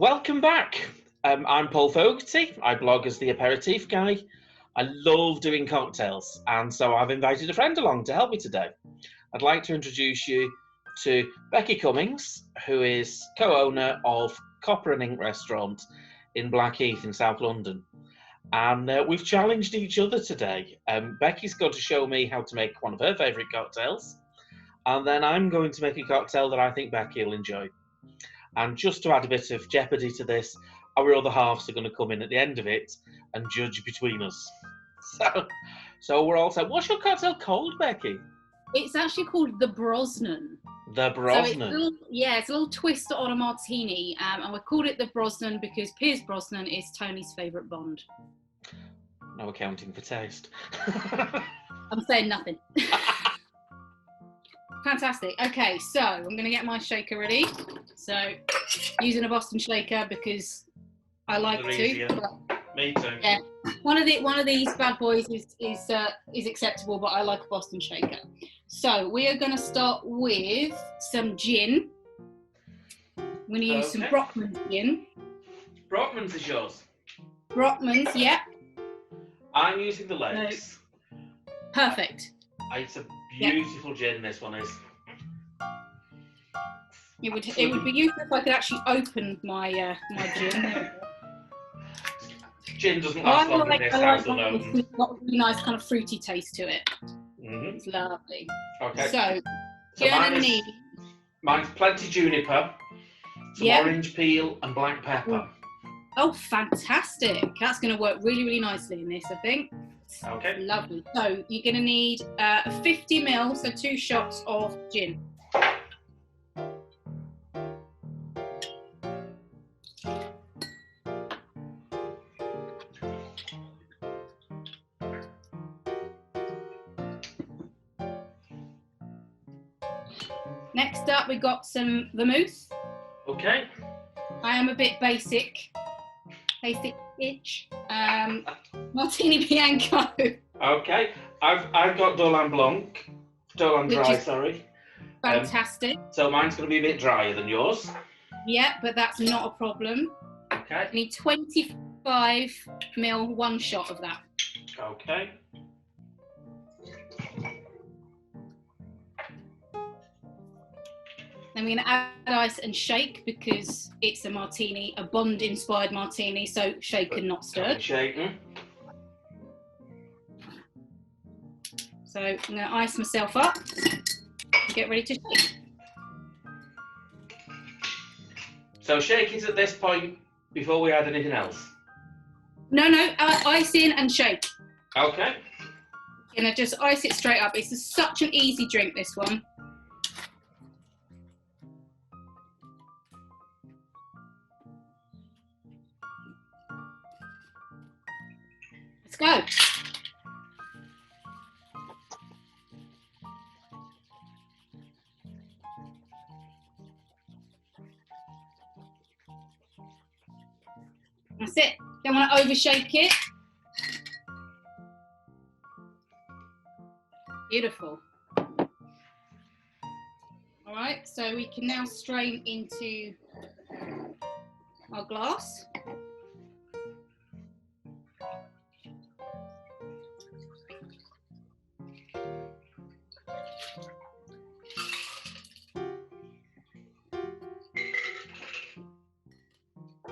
Welcome back. I'm Paul Fogarty. I blog as the Aperitif guy. I love doing cocktails, and so I've invited a friend along to help me today. I'd like to introduce you to Becky Cummings, who is co-owner of Copper and Ink Restaurant in Blackheath in South London. And we've challenged each other today. Becky's going to show me how to make one of her favourite cocktails, and then I'm going to make a cocktail that I think Becky will enjoy. And just to add a bit of jeopardy to this, our other halves are going to come in at the end of it and judge between us. So we're all set. What's your cocktail called, Becky? It's actually called the Brosnan. The Brosnan. So it's a little twist on a martini, and we called it the Brosnan because Pierce Brosnan is Tony's favourite Bond. No accounting for taste. I'm saying nothing. Fantastic. Okay, so I'm going to get my shaker ready. So using a Boston shaker because I like to. But, me too. Yeah, one of these bad boys is acceptable, but I like a Boston shaker. So we are going to start with some gin. I'm going to use some Brockman's gin. Brockman's is yours. Brockman's, yeah. I'm using the Lakes. No. Perfect. It's a beautiful gin, this one is. It would be useful if I could actually open my my gin. Gin doesn't last long in this house unopened. It's got a really nice kind of fruity taste to it. Mm-hmm. It's lovely. Okay. So you're going to need... Mine's plenty juniper, some orange peel and black pepper. Oh, fantastic. That's going to work really, really nicely in this, I think. Okay. Lovely. So you're going to need 50 ml, so 2 shots of gin. Next up, we got some vermouth. Okay. I am a bit basic-ish. Martini Bianco. Okay. I've got Dolan Blanc. Dolan Dry, sorry. Fantastic. So mine's going to be a bit drier than yours. Yeah, but that's not a problem. Okay. I need 25 ml, 1 shot of that. Okay. Then we're going to add ice and shake because it's a martini, a Bond-inspired martini, so shaken, not stirred. Shaken. So I'm going to ice myself up and get ready to shake. So shaking's at this point before we add anything else? No, ice in and shake. Okay. Going to just ice it straight up. It's such an easy drink, this one. Let's go. That's it. Don't want to overshake it. Beautiful. All right, so we can now strain into our glass.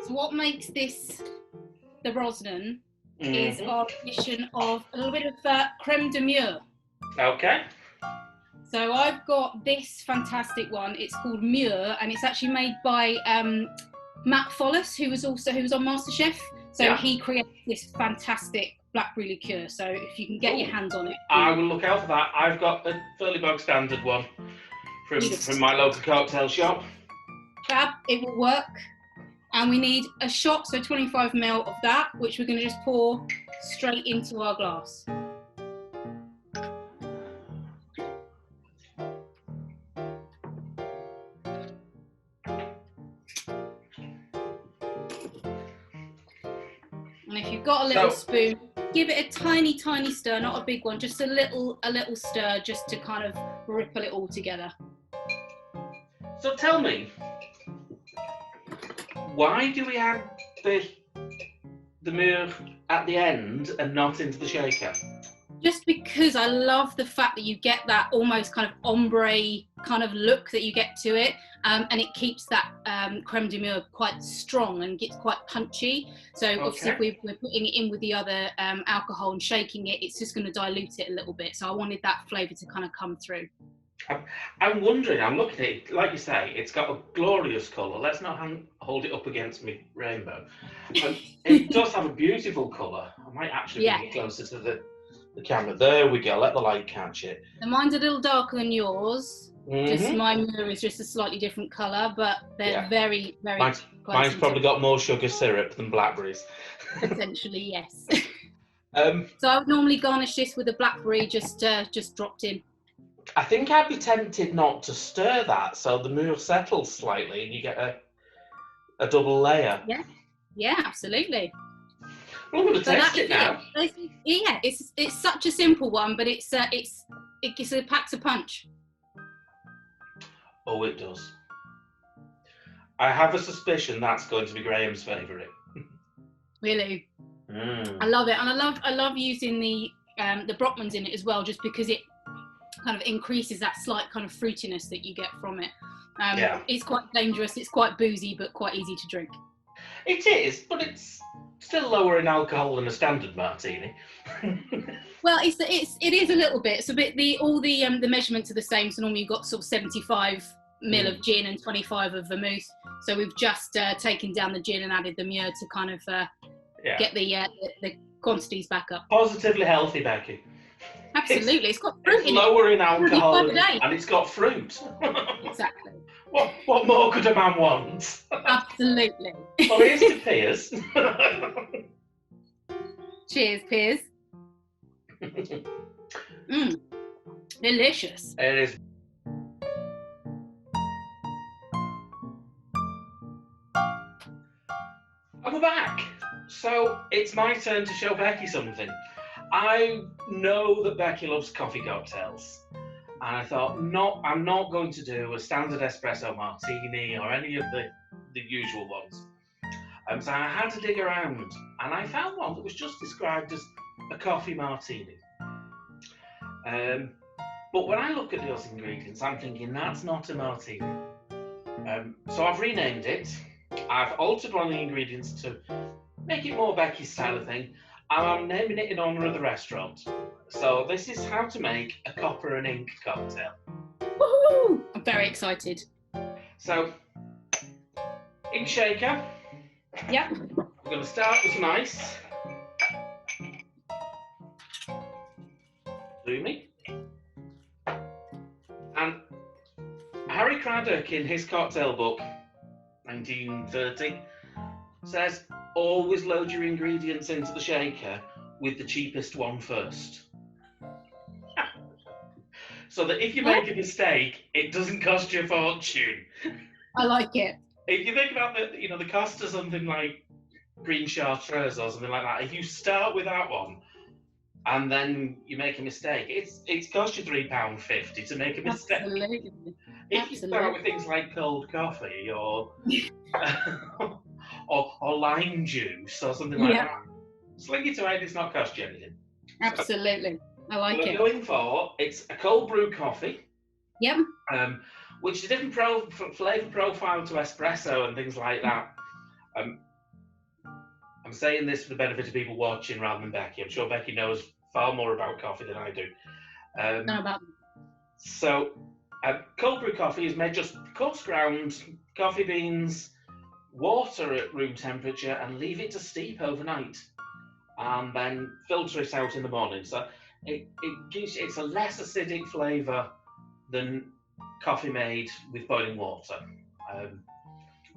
So what makes this the Brosnan is our addition of a little bit of creme de mure. Okay. So I've got this fantastic one. It's called Mure, and it's actually made by Matt Follis, who was on MasterChef. So he created this fantastic blackberry liqueur. So if you can get your hands on it, I will look out for that. I've got a fairly bog standard one from my local cocktail shop. Fab, it will work. And we need a shot, so 25 ml of that, which we're going to just pour straight into our glass. And if you've got a little spoon, give it a tiny, tiny stir, not a big one, just a little stir, just to kind of ripple it all together. So tell me, Why do we add the Muir at the end and not into the shaker? Just because I love the fact that you get that almost kind of ombre kind of look that you get to it, and it keeps that creme de Muir quite strong and gets quite punchy. So obviously if we're putting it in with the other alcohol and shaking it, it's just going to dilute it a little bit. So I wanted that flavour to kind of come through. I'm wondering, I'm looking at it, like you say, it's got a glorious colour. Let's not hold it up against me rainbow. It does have a beautiful colour. I might actually bring it closer to the camera. There we go, let the light catch it. And mine's a little darker than yours. Just my Muir is just a slightly different colour, but they're very, very Mine's probably got more sugar syrup than blackberries. Essentially, yes. So I would normally garnish this with a blackberry just dropped in. I think I'd be tempted not to stir that, so the Muir settles slightly and you get a double layer. Yeah, absolutely. Well, I'm going to taste it now. Yeah, it's such a simple one, but it packs a punch. Oh, it does. I have a suspicion that's going to be Graham's favourite. Really? I love it, and I love using the Brosnans in it as well, just because it kind of increases that slight kind of fruitiness that you get from it. It's quite dangerous. It's quite boozy, but quite easy to drink. It is, but it's still lower in alcohol than a standard martini. Well, it is a little bit. So all the measurements are the same. So normally you've got sort of 75 ml of gin and 25 of vermouth. So we've just taken down the gin and added the Muir to kind of get the quantities back up. Positively healthy, Becky. Absolutely, it's got fruit in it. It's lower in alcohol and it's got fruit. Exactly. What more could a man want? Absolutely. Well, here's to Piers. Cheers, Piers. Delicious. It is. And we're back. So it's my turn to show Becky something. I know that Becky loves coffee cocktails, and I thought, I'm not going to do a standard espresso martini or any of the usual ones. So I had to dig around, and I found one that was just described as a coffee martini. But when I look at those ingredients, I'm thinking that's not a martini. So I've renamed it. I've altered one of the ingredients to make it more Becky's style of thing. And I'm naming it in honour of the restaurant. So this is how to make a copper and ink cocktail. Woohoo! I'm very excited. So, ink shaker. Yep. We're going to start with some ice. Roomy. And Harry Craddock, in his cocktail book, 1930, says, always load your ingredients into the shaker with the cheapest one first. So that if you make a mistake, it doesn't cost you a fortune. I like it. If you think about the cost of something like green chartreuse or something like that, if you start with that one and then you make a mistake, it's cost you £3.50 to make a mistake. Absolutely. If you start with things like cold coffee or or lime juice or something like that, sling it away, it's not cost you anything. Absolutely. I like it. We're going for, it's a cold brew coffee. Yep. Which is a different flavour profile to espresso and things like that. I'm saying this for the benefit of people watching rather than Becky. I'm sure Becky knows far more about coffee than I do. So, cold brew coffee is made just coarse ground coffee beans, water at room temperature, and leave it to steep overnight, and then filter it out in the morning. So it's a less acidic flavour than coffee made with boiling water,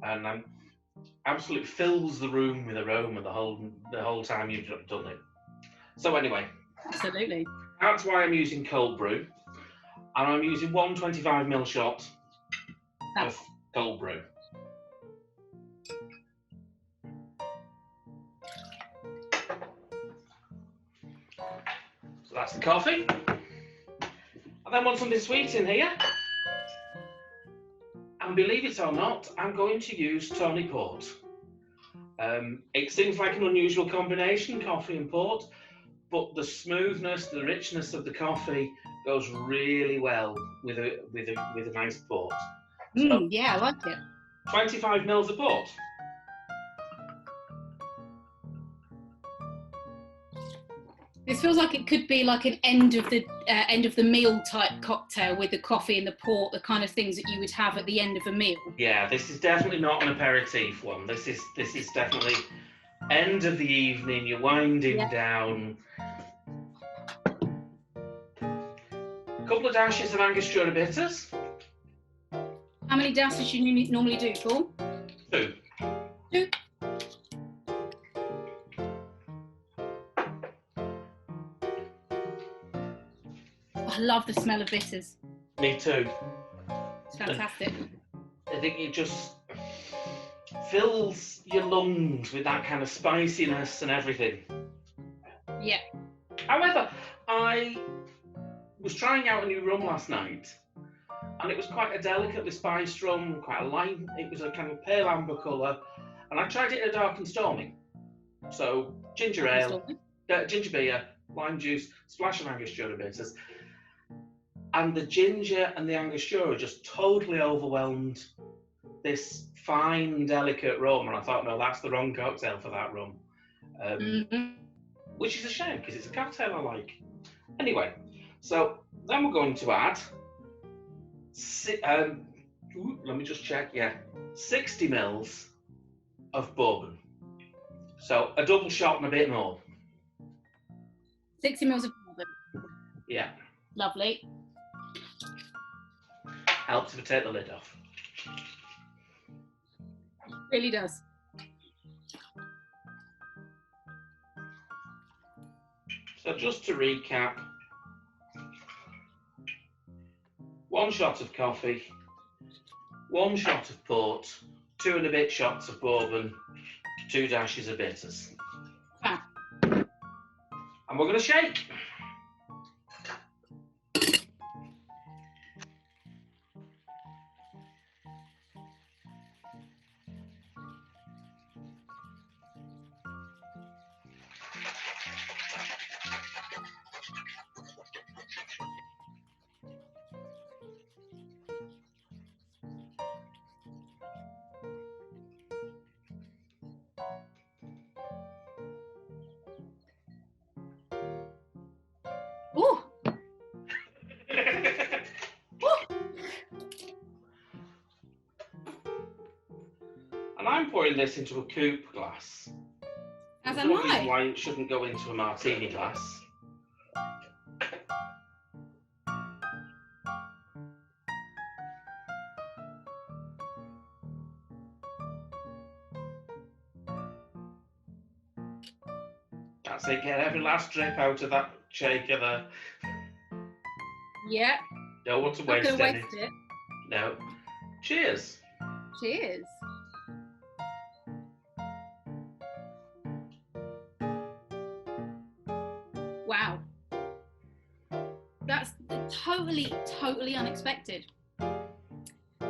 and absolutely fills the room with aroma the whole time you've done it. So anyway, absolutely, that's why I'm using cold brew, and I'm using 125ml shot of cold brew. So that's the coffee. I then want something sweet in here. And believe it or not, I'm going to use tawny port. It seems like an unusual combination, coffee and port, but the smoothness, the richness of the coffee goes really well with a nice port. So, yeah, I like it. 25 mils of port. This feels like it could be like an end of the meal type cocktail with the coffee and the port, the kind of things that you would have at the end of a meal. Yeah, this is definitely not an aperitif one. This is definitely end of the evening. You're winding down. A couple of dashes of Angostura bitters. How many dashes do you normally do, Paul? 2. 2. I love the smell of bitters. Me too. It's fantastic. I think it just fills your lungs with that kind of spiciness and everything. Yeah. However, I was trying out a new rum last night, and it was quite a delicately spiced rum, quite a light. It was a kind of pale amber colour, and I tried it in a dark and stormy. So ginger ale, ginger beer, lime juice, splash of Angostura bitters. And the ginger and the Angostura just totally overwhelmed this fine, delicate rum. And I thought, no, that's the wrong cocktail for that rum. Which is a shame, because it's a cocktail I like. Anyway, so then we're going to add, let me just check, 60 mils of bourbon. So a double shot and a bit more. 60 mils of bourbon. Yeah. Lovely. Helps if I take the lid off. Really does. So just to recap, 1 shot of coffee, 1 shot of port, 2 and a bit shots of bourbon, 2 dashes of bitters. Ah. And we're going to shake. Ooh. And I'm pouring this into a coupe glass. As There's am no reason I. why it shouldn't go into a martini glass. That's it, get every last drip out of that shaker there. Yeah. Don't want to Not waste gonna any. waste it. No. Cheers. Cheers. Wow. That's totally unexpected.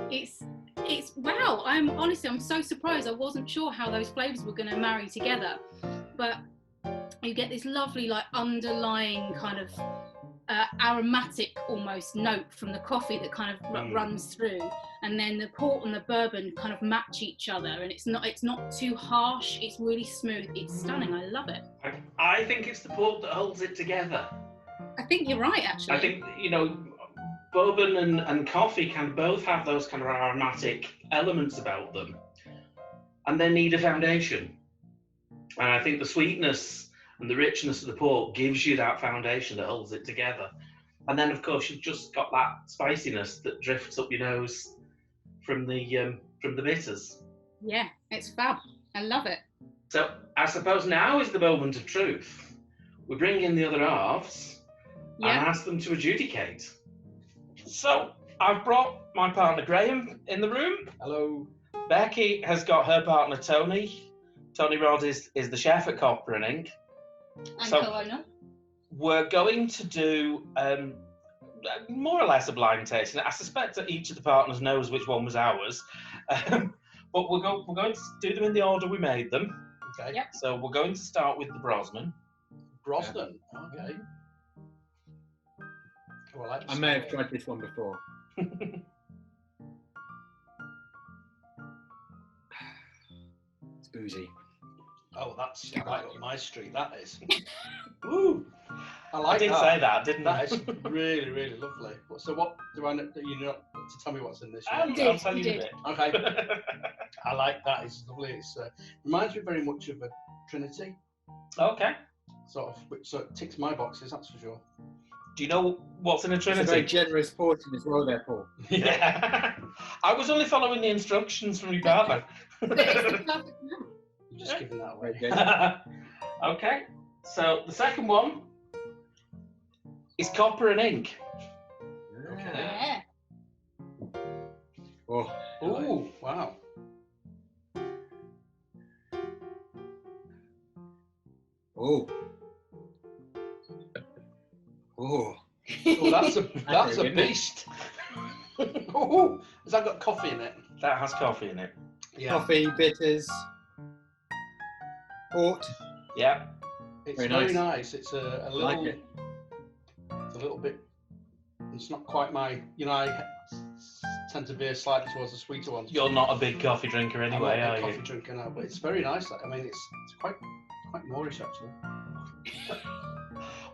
It's wow. I'm so surprised. I wasn't sure how those flavors were going to marry together, but you get this lovely like underlying kind of aromatic almost note from the coffee that kind of runs through, and then the port and the bourbon kind of match each other, and it's not too harsh. It's really smooth. It's stunning. I love it. I think it's the port that holds it together. I think you're right, actually. I think, bourbon and coffee can both have those kind of aromatic elements about them, and they need a foundation. And I think the sweetness and the richness of the port gives you that foundation that holds it together. And then, of course, you've just got that spiciness that drifts up your nose from the bitters. Yeah, it's fab. I love it. So I suppose now is the moment of truth. We bring in the other halves and ask them to adjudicate. So I've brought my partner Graham in the room. Hello. Becky has got her partner Tony. Tony Rod is the chef at Copper and Ink. And so co-owner. We're going to do more or less a blind tasting. I suspect that each of the partners knows which one was ours. But we're going to do them in the order we made them. Okay. Yep. So we're going to start with the Brosnan. Brosnan. Okay. Oh, I may have tried this one before. It's boozy. Oh, that's right up my street. That is. Ooh. I did say that, didn't I? That is really, really lovely. So what do I know? You know to tell me what's in this? I'll tell you in a bit. Okay. I like that. It's lovely. It's reminds me very much of a Trinity. Okay. Sort of, which so it ticks my boxes. That's for sure. Do you know what's in a Trinity? It's a very generous portion as well, therefore. Yeah. I was only following the instructions from your partner. You're just giving that away. Okay. So the second one is copper and ink. Yeah. Oh, Ooh, wow. oh, oh. Oh, that's a Okay, beast. Oh, has that got coffee in it? That has coffee in it. Yeah. Coffee, bitters, port. Yeah. It's Very very nice. nice. It's a I little. like it. It's a little bit. It's not quite my. You know, I tend to veer slightly towards the sweeter ones. You're not a big coffee drinker anyway, I'm not are a you? coffee drinker now, but it's very nice. I mean, it's quite Moorish actually.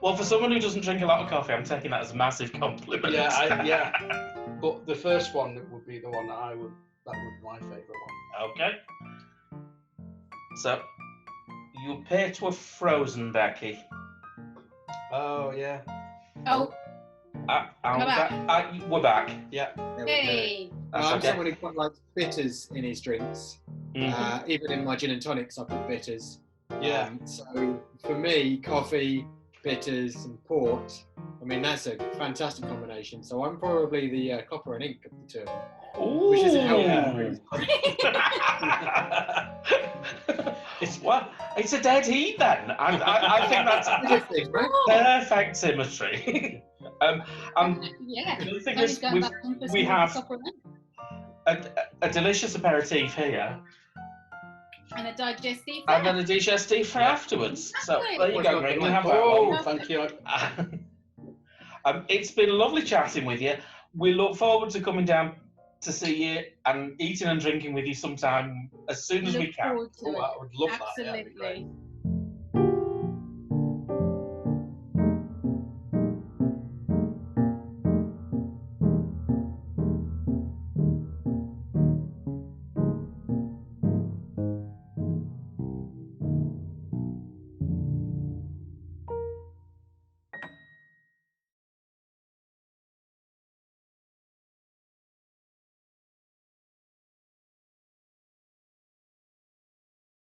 Well, for someone who doesn't drink a lot of coffee, I'm taking that as a massive compliment. Yeah. But the first one would be the one that would be my favourite one. Okay. So, you appear to have frozen, Becky. Oh yeah. Oh, We're back. We're back. Yeah. There we hey. go. That's I'm okay. someone who quite likes bitters in his drinks. Mhm. Even in my gin and tonics, I put bitters. Yeah. So for me, coffee, bitters, and port. I mean, that's a fantastic combination. So I'm probably the copper and ink of the two of them. Ooh. Which is a healthy It's a dead heat then. I think that's Good thing, right? perfect symmetry. Yeah. The other thing Now is he's going back on for we some have copper and a delicious aperitif here, and a digestive. and then a digestif for afterwards. So there you go, Greg. You have that Oh, one. thank you. It's been lovely chatting with you. We look forward to coming down to see you and eating and drinking with you sometime as soon as we Look can. forward to Oh, it. I would love that. Yeah, that'd be great. Absolutely.